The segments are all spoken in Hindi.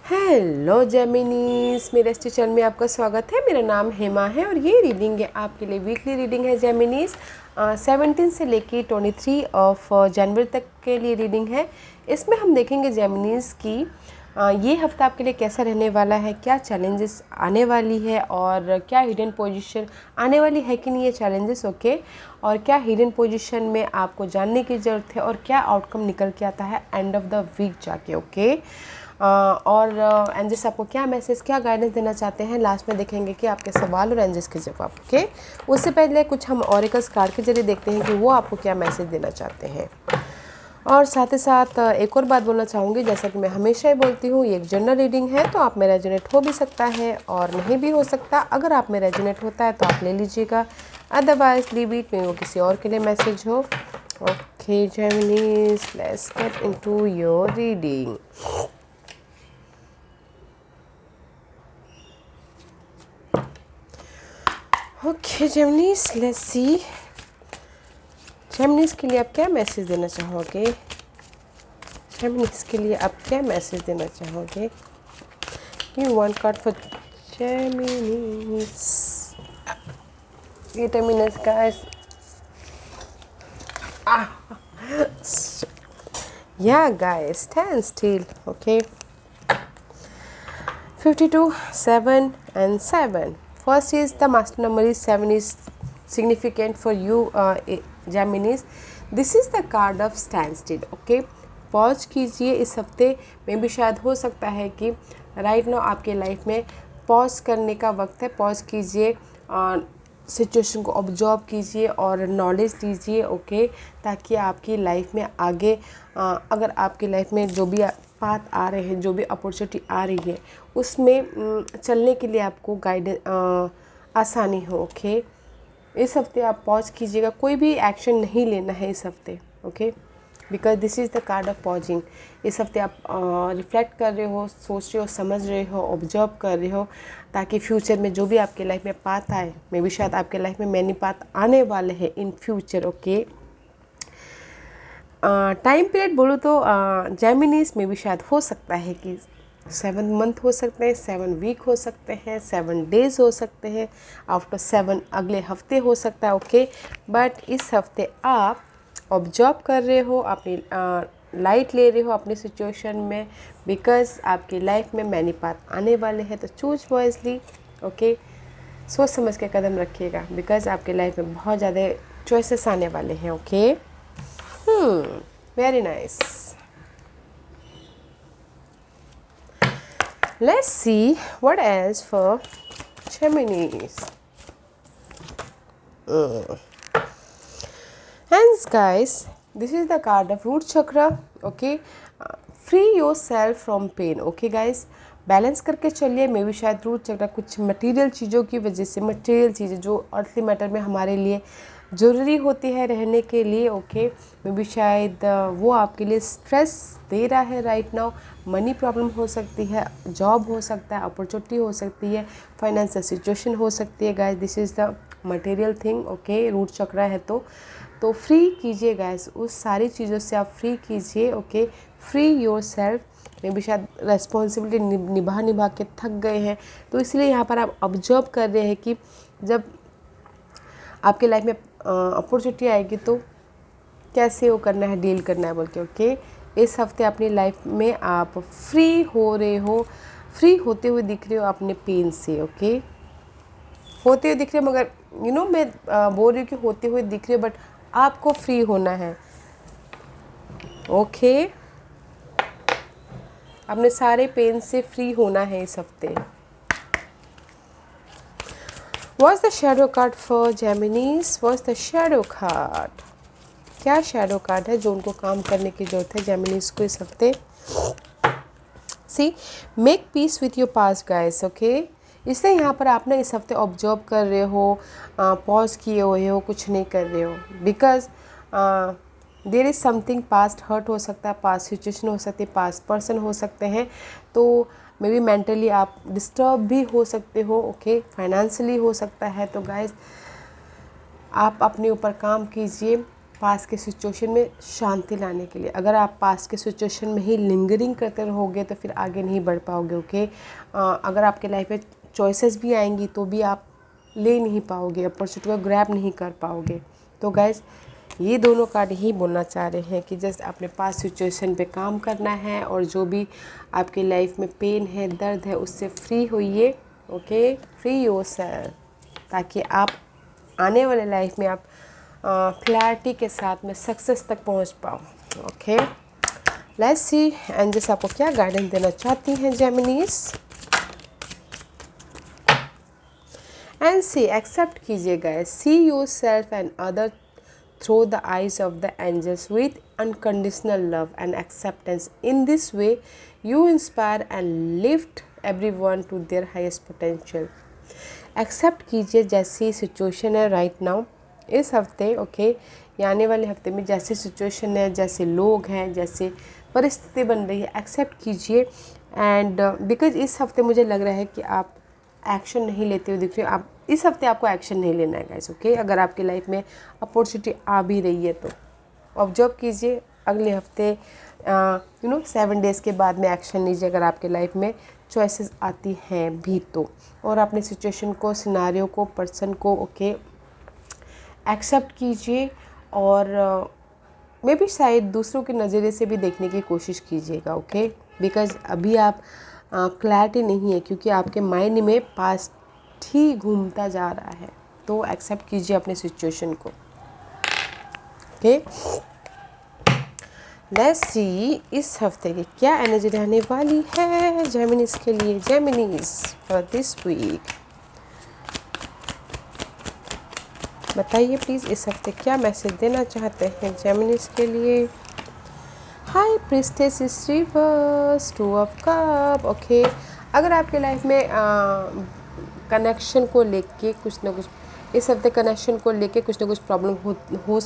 हेलो जेमिनीस, मेरे इस चैनल में आपका स्वागत है। मेरा नाम हेमा है और ये रीडिंग है आपके लिए वीकली रीडिंग है जेमिनीस। 17 से लेके 23 ऑफ जनवरी तक के लिए रीडिंग है। इसमें हम देखेंगे जेमिनीस की ये हफ्ता आपके लिए कैसा रहने वाला है, क्या चैलेंजेस आने वाली है और क्या हिडन पोजीशन आने वाली है कि नहीं ये चैलेंजेस, ओके। और क्या हिडन पोजीशन में आपको जानने की ज़रूरत है और क्या आउटकम निकल के आता है एंड ऑफ द वीक जाके, ओके। और एंजल्स आपको क्या मैसेज, क्या गाइडेंस देना चाहते हैं, लास्ट में देखेंगे कि आपके सवाल और एंजल्स के जवाब, ओके। उससे पहले कुछ हम ऑरेकल्स कार्ड के जरिए देखते हैं कि वो आपको क्या मैसेज देना चाहते हैं। और साथ ही साथ एक और बात बोलना चाहूँगी, जैसा कि मैं हमेशा ही बोलती हूँ, ये एक जनरल रीडिंग है तो आप में रेजोनेट हो भी सकता है और नहीं भी हो सकता। अगर आप में रेजोनेट होता है तो आप ले लीजिएगा, अदरवाइज लीव इट, में वो किसी और के लिए मैसेज हो। Okay Geminis, let's get into your reading. Okay Geminis, let's see Geminis के लिए आप क्या मैसेज देना चाहोगे। जेमिनीज के लिए आप क्या मैसेज देना चाहोगे। Give one card for Geminis. ये Geminis guys, yeah guys, stand still, okay. 52, 7 and 7. First is the master number is 7 is significant for you Geminis. This is the card of standstill, okay. Pause कीजिए, इस हफ्ते में भी शायद हो सकता है कि राइट नाउ आपके लाइफ में पॉज करने का वक्त है। पॉज कीजिए, सिचुएशन को ऑब्जर्व कीजिए और नॉलेज लीजिए, ओके, ताकि आपकी लाइफ में आगे अगर आपकी लाइफ में जो भी पाथ आ रहे हैं, जो भी अपॉर्चुनिटी आ रही है, उसमें चलने के लिए आपको गाइडेंस आसानी हो, ओके। इस हफ्ते आप पॉज कीजिएगा, कोई भी एक्शन नहीं लेना है इस हफ्ते, okay, because this is the card of pausing. इस हफ्ते आप रिफ्लेक्ट कर रहे हो, सोच रहे हो, समझ रहे हो, ऑब्जर्व कर रहे हो, ताकि फ्यूचर में जो भी आपके लाइफ में पाथ आए, मे भी शायद आपके लाइफ में मैनी पाथ आने वाले हैं in future, okay. Time period बोलूँ तो जेमिनीज में भी शायद हो सकता है कि 7 मंथ हो सकते हैं, 7 वीक हो सकते हैं, 7 डेज हो सकते हैं, आफ्टर 7 अगले हफ्ते हो सकता है, ओके। बट इस हफ्ते आप ऑब्जर्व कर रहे हो, अपनी लाइट ले रहे हो अपनी सिचुएशन में, बिकॉज आपकी लाइफ में मैनी पाथ आने वाले हैं। तो चूज वॉइसली, ओके, सोच समझ के कदम रखिएगा, बिकॉज आपके लाइफ में बहुत ज़्यादा चॉइसेस आने वाले हैं, okay. Very nice. Let's see what else for Geminis. Hence guys, this is the card of root chakra, okay. Free yourself from pain, okay guys. Balance करके चलिए। मे भी शायद रूट चक्र कुछ मटेरियल चीज़ों की वजह से, मटेरियल चीज़ें जो अर्थली मैटर में हमारे लिए ज़रूरी होती है रहने के लिए, ओके, मे भी शायद वो आपके लिए स्ट्रेस दे रहा है राइट नाउ। मनी प्रॉब्लम हो सकती है, जॉब हो सकता है, अपॉर्चुनिटी हो सकती है, फाइनेंशियल सिचुएशन हो सकती है guys. This is the material thing, okay. Root chakra है तो फ्री कीजिए गाइस, उस सारी चीज़ों से आप फ्री कीजिए, ओके। Free your self. में भी शायद रेस्पॉन्सिबिलिटी निभा के थक गए हैं, तो इसलिए यहाँ पर आप ऑब्जर्व कर रहे हैं कि जब आपके लाइफ में अपॉर्चुनिटी आएगी तो कैसे वो करना है, डील करना है बोल के, ओके। इस हफ्ते अपनी लाइफ में आप फ्री हो रहे हो, फ्री होते हुए दिख रहे हो अपने पेन से, ओके। होते हुए दिख रहे हो, मगर मैं बोल रही हूँ कि होते हुए दिख रहे हो, बट आपको फ्री होना है, ओके। अपने सारे पेन से फ्री होना है इस हफ्ते। What's the shadow card for Geminis? What's the shadow card? क्या shadow card है जो उनको काम करने की जरूरत है Geminis को इस हफ्ते? See, make peace with your past guys, okay? इसलिए यहाँ पर आप ना इस हफ्ते ऑब्जर्व कर रहे हो, पॉज किए हुए हो, कुछ नहीं कर रहे हो, because there is something. Past hurt हो सकता है, पास्ट सिचुएशन हो सकती है, पास्ट पर्सन हो सकते हैं, तो मे बी मेंटली आप डिस्टर्ब भी हो सकते हो, ओके। फाइनेंशियली हो सकता है। तो गाइस आप अपने ऊपर काम कीजिए, पास के सिचुएशन में शांति लाने के लिए। अगर आप पास के सिचुएशन में ही लिंगरिंग करते रहोगे तो फिर आगे नहीं बढ़ पाओगे, ओके। अगर आपके लाइफ में चॉइसेस भी आएंगी तो भी आप ले नहीं पाओगे, अपॉर्चुनिटी को ग्रैब नहीं कर पाओगे। तो गाइज ये दोनों कार्ड यही बोलना चाह रहे हैं कि जस्ट अपने पास सिचुएशन पे काम करना है और जो भी आपके लाइफ में पेन है, दर्द है, उससे फ्री होइए, ओके। फ्री योरसेल्फ, ताकि आप आने वाले लाइफ में आप क्लैरिटी के साथ में सक्सेस तक पहुंच पाओ, ओके। लेट्स सी एंजल्स आपको क्या गाइडेंस देना चाहती हैं जेमिनीज। एंड सी एक्सेप्ट कीजिएगा, see yourself and other through the eyes of the angels with unconditional love and acceptance. In this way, you inspire and lift everyone to their highest potential. Accept कीजिए जैसी सिचुएशन है राइट नाउ, इस हफ्ते, ओके, या आने वाले हफ्ते में जैसी सिचुएशन है, जैसे लोग हैं, जैसे परिस्थिति बन रही है, एक्सेप्ट कीजिए। एंड बिकॉज इस हफ्ते मुझे लग रहा है कि आप एक्शन नहीं लेते हुए दिख रहे हो। आप इस हफ्ते आपको एक्शन नहीं लेना है गाइस, ओके। अगर आपकी लाइफ में अपॉर्चुनिटी आ भी रही है तो ऑब्जर्व कीजिए, अगले हफ्ते 7 डेज़ के बाद में एक्शन लीजिए अगर आपके लाइफ में चॉइसेस आती हैं भी तो। और अपने सिचुएशन को, सिनारियो को, पर्सन को, ओके, एक्सेप्ट कीजिए और मे भी शायद दूसरों के नज़रिए से भी देखने की कोशिश कीजिएगा, ओके। बिकॉज अभी आप क्लैरिटी नहीं है, क्योंकि आपके माइंड में पास्ट ही घूमता जा रहा है। तो एक्सेप्ट कीजिए अपने सिचुएशन को, ओके। लेट्स सी इस हफ्ते की क्या एनर्जी रहने वाली है जेमिनीज के लिए। जेमिनीज फॉर दिस वीक, बताइए प्लीज़ इस हफ्ते क्या मैसेज देना चाहते हैं जेमिनीज के लिए। High priestess is reverse, 2 of cup, okay. अगर आपके लाइफ में कनेक्शन को लेके कुछ ना कुछ, इस हफ्ते कनेक्शन को लेके कुछ ना कुछ प्रॉब्लम हो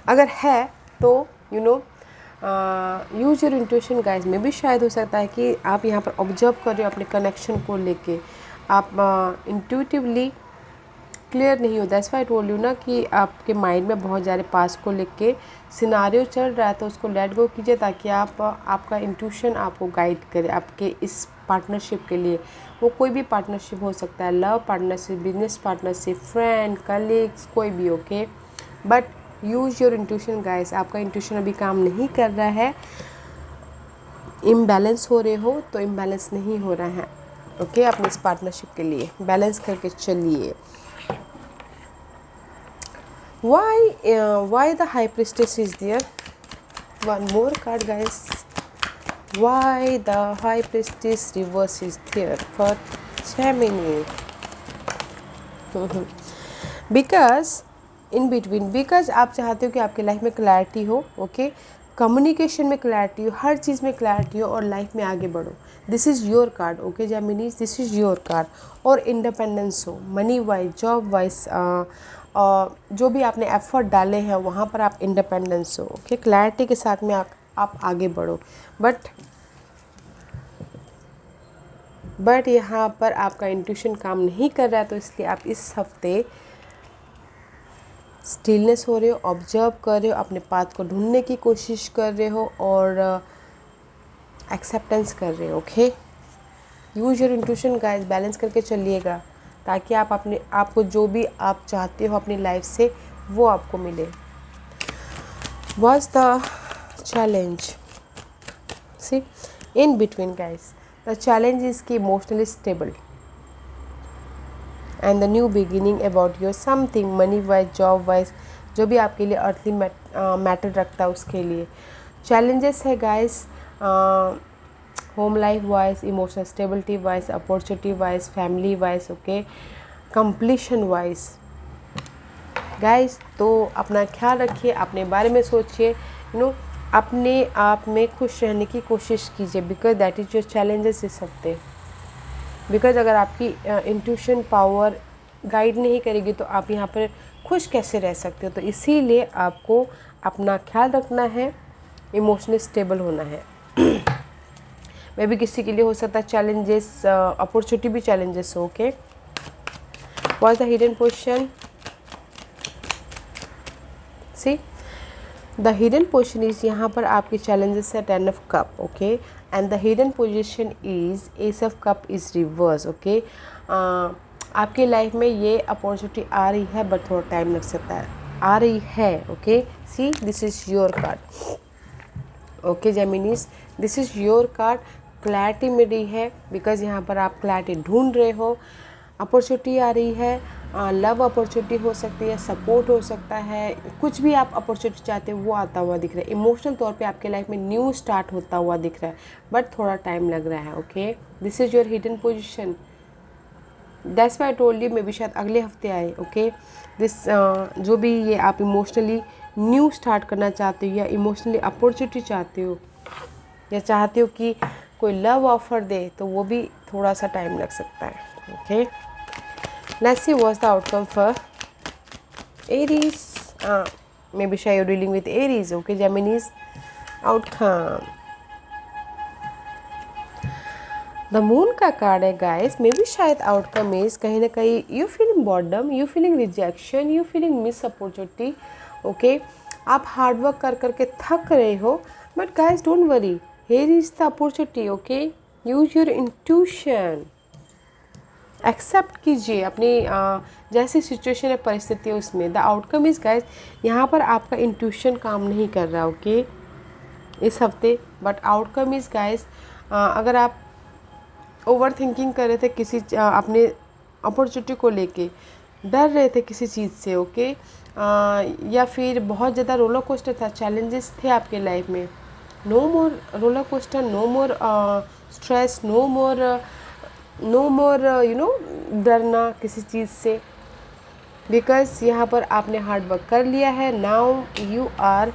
अगर है तो यूज योर इंट्यूशन गाइज। में भी शायद हो सकता है कि आप यहाँ पर ऑब्जर्व कर रहे हो अपने कनेक्शन को लेके, आप इंट्यूटिवली क्लियर नहीं होता। That's why I told you ना कि आपके माइंड में बहुत ज़्यादा पास को लेके सिनारियो चल रहा है, तो उसको लेट गो कीजिए ताकि आपका इंट्यूशन आपको गाइड करे आपके इस पार्टनरशिप के लिए। वो कोई भी पार्टनरशिप हो सकता है, love partnership, business partnership, friend, colleagues, कोई भी, okay. But use your intuition guys. आपका इंट्यूशन अभी काम नहीं कर रहा है, इम्बैलेंस हो रहे हो तो इम्बैलेंस नहीं हो रहा है, ओके। अपने इस पार्टनरशिप के लिए बैलेंस करके चलिए। Why the High Priestess is there? One more card guys. Why the High Priestess reverse is there for Gemini? Because in between, because आप चाहते हो कि आपके लाइफ में क्लैरिटी हो, ओके, कम्युनिकेशन में क्लैरिटी हो, हर चीज़ में क्लैरिटी हो और लाइफ में आगे बढ़ो। This is your card, okay Geminis, this is your card. और इंडिपेंडेंस हो, मनी वाइज, जॉब वाइज, जो भी आपने एफर्ट डाले हैं वहाँ पर आप इंडिपेंडेंस हो, ओके। क्लैरिटी के साथ में आप आगे बढ़ो। बट यहाँ पर आपका इंट्यूशन काम नहीं कर रहा है, तो इसलिए आप इस हफ्ते स्टिलनेस हो रहे हो, ऑब्जर्व कर रहे हो, अपने पाथ को ढूंढने की कोशिश कर रहे हो और एक्सेप्टेंस कर रहे हो, okay. Use your intuition guys, balance करके चलिएगा ताकि आपको जो भी आप चाहते हो अपनी लाइफ से वो आपको मिले। What's the challenge? See, in between guys, the challenge is कि emotionally stable and the new beginning about your something money wise, job wise, जो भी आपके लिए अर्थली मैटर रखता है उसके लिए चैलेंजेस है guys. Home life wise, emotional stability wise, opportunity wise, family wise, okay, completion wise guys. तो अपना ख्याल रखिए, अपने बारे में सोचिए, अपने आप में खुश रहने की कोशिश कीजिए, because that is your challenges इस हफ्ते। बिकॉज अगर आपकी इंट्यूशन पावर गाइड नहीं करेगी तो आप यहाँ पर खुश कैसे रह सकते हो। तो इसीलिए आपको अपना ख्याल रखना है, इमोशनली स्टेबल होना है। मे भी किसी के लिए हो सकता है चैलेंजेस, अपॉर्चुनिटी भी चैलेंजेस हो, okay. What is the hidden position? See the hidden position is, यहाँ पर आपके चैलेंजेस है 10 of cup, okay, and the hidden position is S of cup is reverse, okay. आपकी लाइफ में ये अपॉर्चुनिटी आ रही है बट थोड़ा टाइम लग सकता है, आ रही है, okay. See this is your card, okay Geminis, this is your card. Clarity मिल रही है बिकॉज यहाँ पर आप क्लैरिटी ढूंढ रहे हो, अपॉर्चुनिटी आ रही है, लव अपॉर्चुनिटी हो सकती है, सपोर्ट हो सकता है, कुछ भी आप अपॉर्चुनिटी चाहते हो वो आता हुआ दिख रहा है। इमोशनल तौर पे आपके लाइफ में न्यू स्टार्ट होता हुआ दिख रहा है बट थोड़ा टाइम लग रहा है, okay. This is your hidden position, that's why I told you, may be शायद अगले हफ्ते आए, ओके। दिस जो भी ये आप इमोशनली न्यू स्टार्ट करना चाहते हो या इमोशनली अपॉर्चुनिटी चाहते हो या चाहते हो कि कोई लव ऑफर दे, तो वो भी थोड़ा सा टाइम लग सकता है, okay. Let's see what's the outcome for Aries. Maybe shy you're dealing with Aries, okay, Gemini's outcome. The moon का कार्ड है गाइस, मे बी शायद आउटकम इज कहीं ना कहीं you feeling boredom, you feeling rejection, you feeling miss opportunity, okay. आप हार्ड वर्क कर करके थक रहे हो but guys don't worry, here is the opportunity, okay. Use your intuition, accept कीजिए अपनी जैसी सिचुएशन है, परिस्थिति है उसमें। द आउटकम इज़ गाइस, यहाँ पर आपका इंट्यूशन काम नहीं कर रहा, ओके, इस हफ्ते, बट आउटकम इज़ गाइस, अगर आप ओवर थिंकिंग कर रहे थे किसी अपने अपॉर्चुनिटी को लेके, डर रहे थे किसी चीज़ से, ओके, या फिर बहुत ज़्यादा रोलर कोस्टर था, चैलेंजेस थे आपके लाइफ में, no more roller coaster, no more stress, no more you know डरना किसी चीज़ से, बिकॉज यहाँ पर आपने हार्ड वर्क कर लिया है। Now you are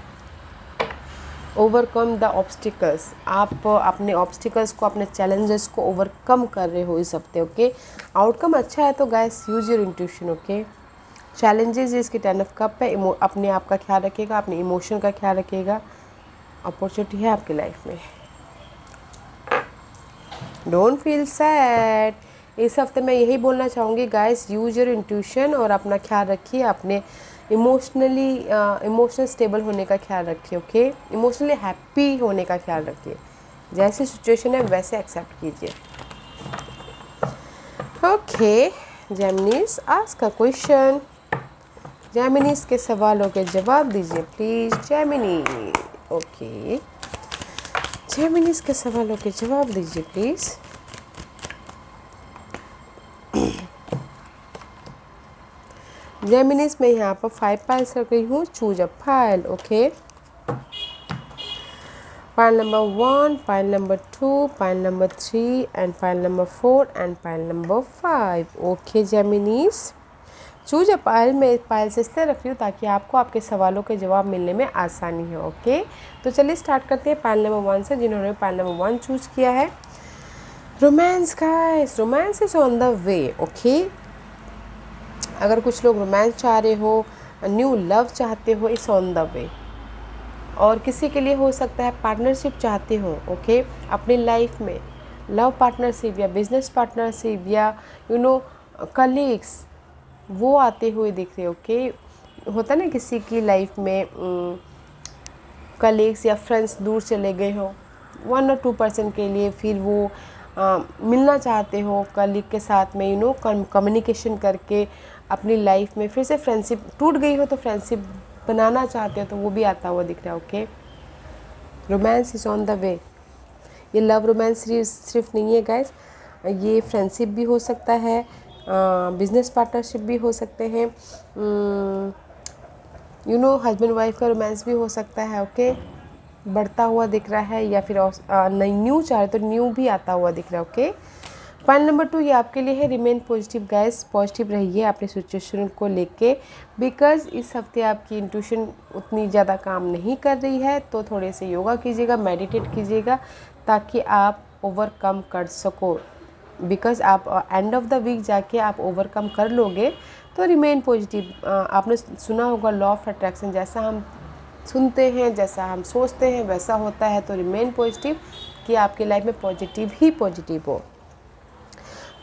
overcome the obstacles, आप अपने ऑब्स्टिकल्स को, अपने चैलेंजेस को ओवरकम कर रहे हो इस हफ्ते, ओके। आउटकम अच्छा है तो guys use your intuition, okay. Challenges इसकी 10 ऑफ कप है, अपने आप का ख्याल रखिएगा, अपने इमोशन का ख्याल रखिएगा, अपॉर्चुनिटी है आपकी लाइफ में, डोंट फील सैड। इस हफ्ते मैं यही बोलना चाहूँगी गाइस, यूज योर इंट्यूशन और अपना ख्याल रखिए, अपने इमोशनल स्टेबल होने का ख्याल रखिए, ओके। इमोशनली हैप्पी होने का ख्याल रखिए, जैसी सिचुएशन है वैसे एक्सेप्ट कीजिए, ओके। जेमिनीज आस्क अ क्वेश्चन, जेमिनीज के सवालों के जवाब दीजिए प्लीज़, जेमिनी, ओके, जेमिनीज के सवालों के जवाब दीजिए प्लीज़। जेमिनीज में यहाँ पर 5 पाइल्स रख रही हूँ, choose a pile, okay. Pile number 1, pile number 2, pile number 3 and pile number 4 and pile number 5, okay. Geminis choose a pile में पाइल्स इसलिए रख रही हूँ ताकि आपको आपके सवालों के जवाब मिलने में आसानी हो, ओके। तो चलिए स्टार्ट करते हैं पाइल नंबर 1 से, जिन्होंने पाइल नंबर 1 चूज किया है। Romance guys, romance is on the way, okay. अगर कुछ लोग रोमांस चाह रहे हो, न्यू लव चाहते हो, इट्स ऑन द वे। और किसी के लिए हो सकता है पार्टनरशिप चाहते हो, ओके, अपनी लाइफ में लव पार्टनरशिप या बिजनेस पार्टनरशिप या यू नो कलीग्स, वो आते हुए दिख रहे, ओके। होता ना किसी की लाइफ में कलीग्स या फ्रेंड्स दूर चले गए हो 1 और 2% के लिए, फिर वो मिलना चाहते हो कलीग के साथ में, यू नो कम्युनिकेशन करके अपनी लाइफ में फिर से फ्रेंडशिप टूट गई हो तो फ्रेंडशिप बनाना चाहते हो, तो वो भी आता हुआ दिख रहा है, okay. Romance is on the way. ये लव रोमांस सिर्फ नहीं है गाइस, ये फ्रेंडशिप भी हो सकता है, बिजनेस पार्टनरशिप भी हो सकते हैं, यू नो हस्बैंड वाइफ का रोमांस भी हो सकता है, ओके। बढ़ता हुआ दिख रहा है, या फिर नई न्यू चाहे तो न्यू भी आता हुआ दिख रहा है, ओके। पॉइंट नंबर 2 ये आपके लिए है, रिमेन पॉजिटिव गाइस, पॉजिटिव रहिए अपने सिचुएशन को लेके, बिकॉज इस हफ्ते आपकी इंट्यूशन उतनी ज़्यादा काम नहीं कर रही है, तो थोड़े से योगा कीजिएगा, मेडिटेट कीजिएगा ताकि आप ओवरकम कर सको, बिकॉज आप एंड ऑफ द वीक जाके आप ओवरकम कर लोगे। तो रिमेन पॉजिटिव, आपने सुना होगा लॉ ऑफ अट्रैक्शन, जैसा हम सुनते हैं, जैसा हम सोचते हैं वैसा होता है, तो रिमेन पॉजिटिव कि आपकी लाइफ में पॉजिटिव ही पॉजिटिव हो।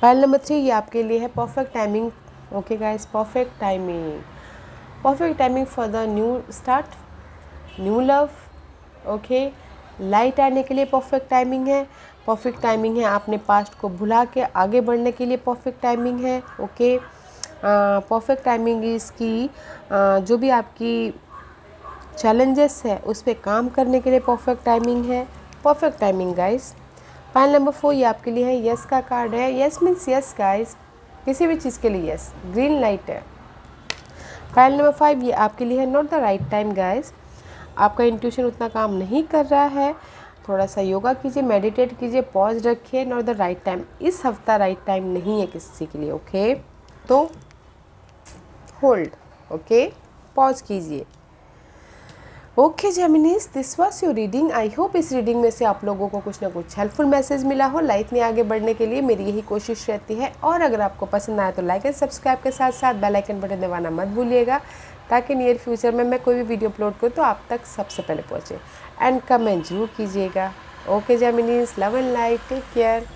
पाइल नंबर 3 ये आपके लिए है, perfect timing, okay guys, perfect timing for the new start, new love. Okay, light आने के लिए परफेक्ट टाइमिंग है। परफेक्ट टाइमिंग है आपने पास्ट को भुला के आगे बढ़ने के लिए परफेक्ट टाइमिंग है। ओके, परफेक्ट टाइमिंग इसकी जो भी आपकी चैलेंजेस है उस पर काम करने के लिए परफेक्ट टाइमिंग है। Perfect timing guys. Pile number 4 ये आपके लिए है, यस का कार्ड है। यस मीन्स यस गाइस, किसी भी चीज़ के लिए यस, ग्रीन लाइट है। पाइल नंबर 5 ये आपके लिए है, not the right time guys. आपका इंट्यूशन उतना काम नहीं कर रहा है, थोड़ा सा योगा कीजिए, मेडिटेट कीजिए, पॉज रखिए, नॉट द राइट टाइम। इस हफ्ता राइट टाइम नहीं है किसी के लिए। ओके, तो होल्ड, ओके, पॉज कीजिए। Okay Geminis, this was your reading. I hope इस रीडिंग में से आप लोगों को कुछ ना कुछ हेल्पफुल मैसेज मिला हो। लाइफ में आगे बढ़ने के लिए मेरी यही कोशिश रहती है। और अगर आपको पसंद आया तो लाइक एंड सब्सक्राइब के साथ साथ बेल आइकन बटन दबाना मत भूलिएगा, ताकि नियर फ्यूचर में मैं कोई भी वीडियो अपलोड करूँ तो आप तक सबसे पहले पहुँचे। एंड कमेंट जरूर कीजिएगा। Okay Geminis, love and light, take care.